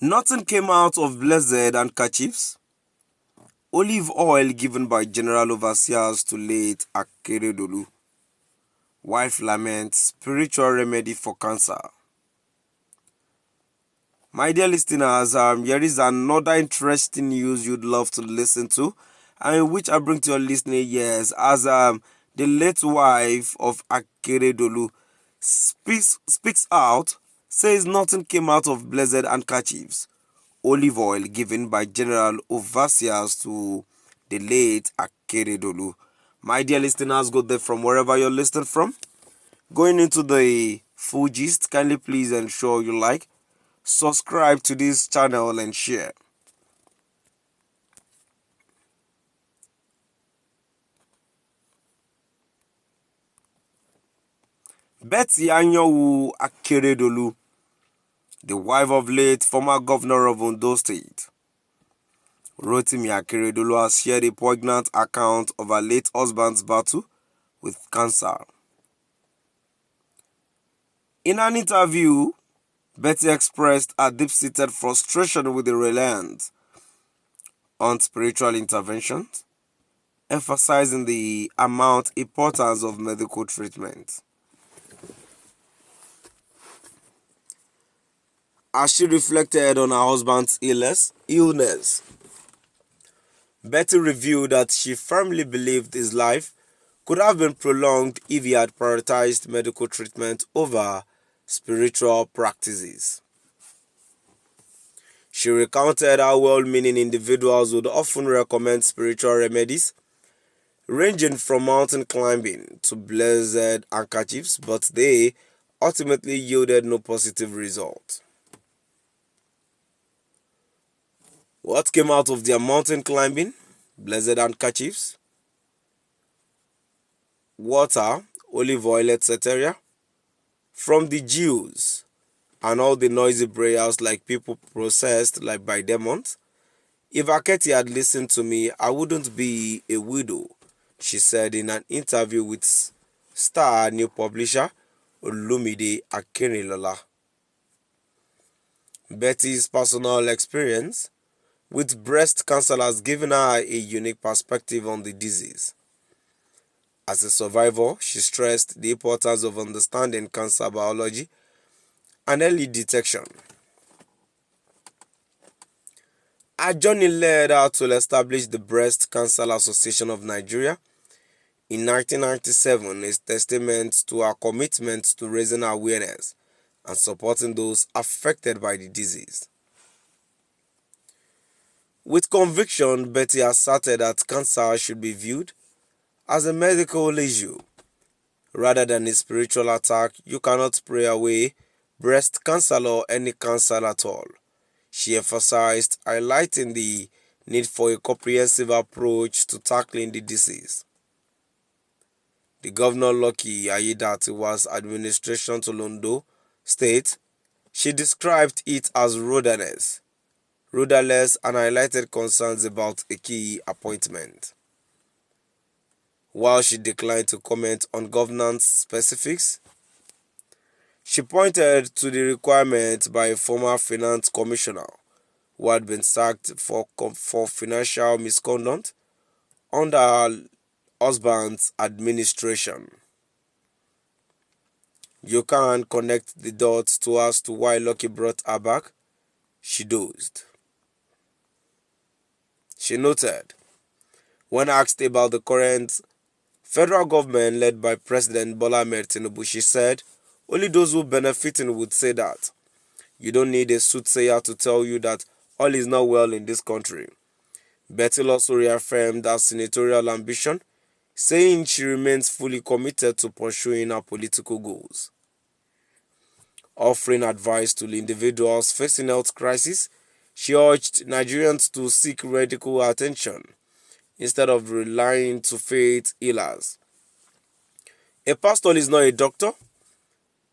Nothing came out of blessed handkerchiefs. Olive oil given by general overseers to late Akeredolu. Wife laments spiritual remedy for cancer. My dear listeners, here is another interesting news you'd love to listen to, and which I bring to your listening ears as the late wife of Akeredolu speaks out, says nothing came out of blessed handkerchiefs. Olive oil given by general overseers to the late Akeredolu. My dear listeners, go there from wherever you're listening from. Going into the full gist, kindly please ensure you like, subscribe to this channel and share. Betty Anyowu Akeredolu, the wife of late former governor of Ondo State, Rotimi Akeredolu, has shared a poignant account of her late husband's battle with cancer. In an interview, Betty expressed her deep-seated frustration with the reliance on spiritual interventions, emphasizing the importance of medical treatment. As she reflected on her husband's illness, Betty revealed that she firmly believed his life could have been prolonged if he had prioritized medical treatment over spiritual practices. She recounted how well-meaning individuals would often recommend spiritual remedies, ranging from mountain climbing to blessed handkerchiefs, but they ultimately yielded no positive result. What came out of their mountain climbing, blessed handkerchiefs, water, olive oil, etc., from the Jews, and all the noisy prayers like people possessed like by demons? If Aketi had listened to me, I wouldn't be a widow, she said in an interview with Star new publisher Olumide Akeredolu. Betty's personal experience with breast cancer has given her a unique perspective on the disease. As a survivor, she stressed the importance of understanding cancer biology and early detection. Her journey led her to establish the Breast Cancer Association of Nigeria in 1997, a testament to her commitment to raising awareness and supporting those affected by the disease. With conviction, Betty asserted that cancer should be viewed as a medical issue rather than a spiritual attack. You cannot pray away breast cancer or any cancer at all, she emphasized, highlighting the need for a comprehensive approach to tackling the disease. The Governor Lucky Aiyedatiwa's administration to Ondo State, she described it as rudderless, and highlighted concerns about a key appointment. While she declined to comment on governance specifics, she pointed to the requirement by a former finance commissioner who had been sacked for financial misconduct under her husband's administration. You can't connect the dots as to why Lucky brought her back. She dozed. She noted, when asked about the current federal government led by President Bola Ahmed Tinubu, she said, only those who benefiting would say that. You don't need a soothsayer to tell you that all is not well in this country. Betty also reaffirmed her senatorial ambition, saying she remains fully committed to pursuing her political goals. Offering advice to individuals facing health crisis, she urged Nigerians to seek medical attention instead of relying on faith healers. A pastor is not a doctor.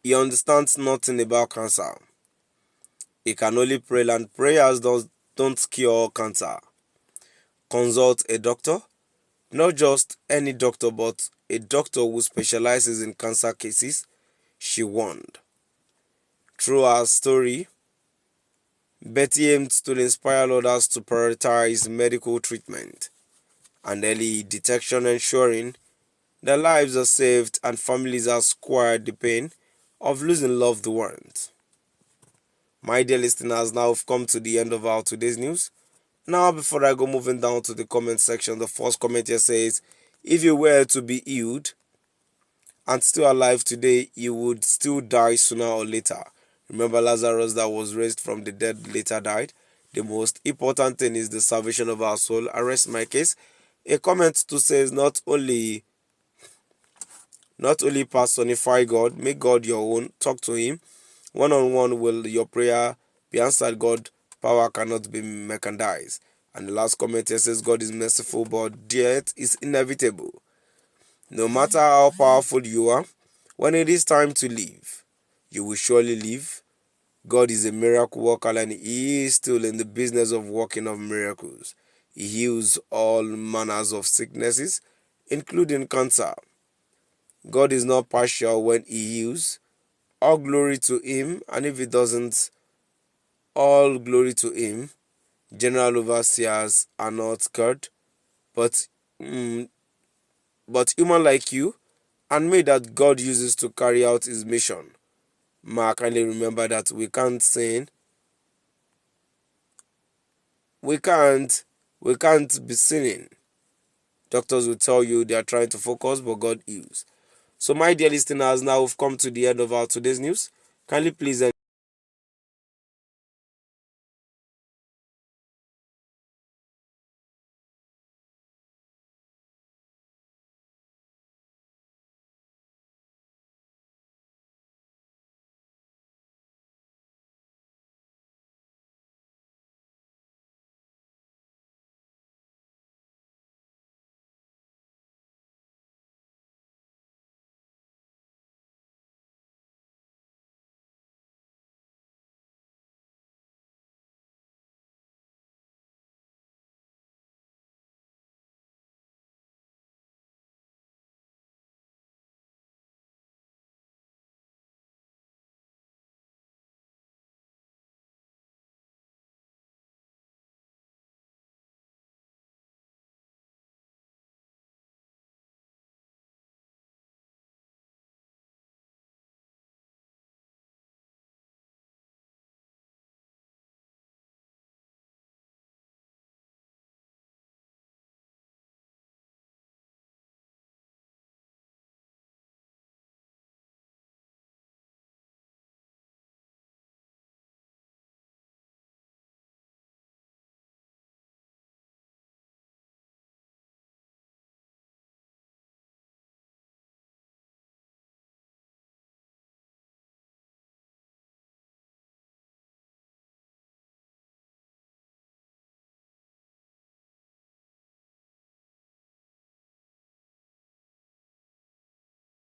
He understands nothing about cancer. He can only pray, and prayers don't cure cancer. Consult a doctor, not just any doctor, but a doctor who specializes in cancer cases, she warned. Through her story, Betty aimed to inspire others to prioritize medical treatment and early detection, ensuring their lives are saved and families are spared the pain of losing loved ones. My dear listeners, now we've come to the end of our today's news. Now, before I go moving down to the comment section, the first comment here says, if you were to be healed and still alive today, you would still die sooner or later. Remember Lazarus that was raised from the dead later died. The most important thing is the salvation of our soul. I rest my case. A comment to says not only personify God, make God your own, talk to him. One on one will your prayer be answered. God power cannot be mechanized. And the last comment here says God is merciful, but death is inevitable. No matter how powerful you are, when it is time to leave, you will surely leave. God is a miracle worker and he is still in the business of working of miracles. He heals all manners of sicknesses, including cancer. God is not partial when he heals. All glory to him, and if he doesn't, all glory to him. General overseers are not God, but but human like you and me that God uses to carry out his mission. Ma, kindly remember that we can't sin. We can't be sinning. Doctors will tell you they are trying to focus, but God heals. So, my dear listeners, now we've come to the end of our today's news. Kindly please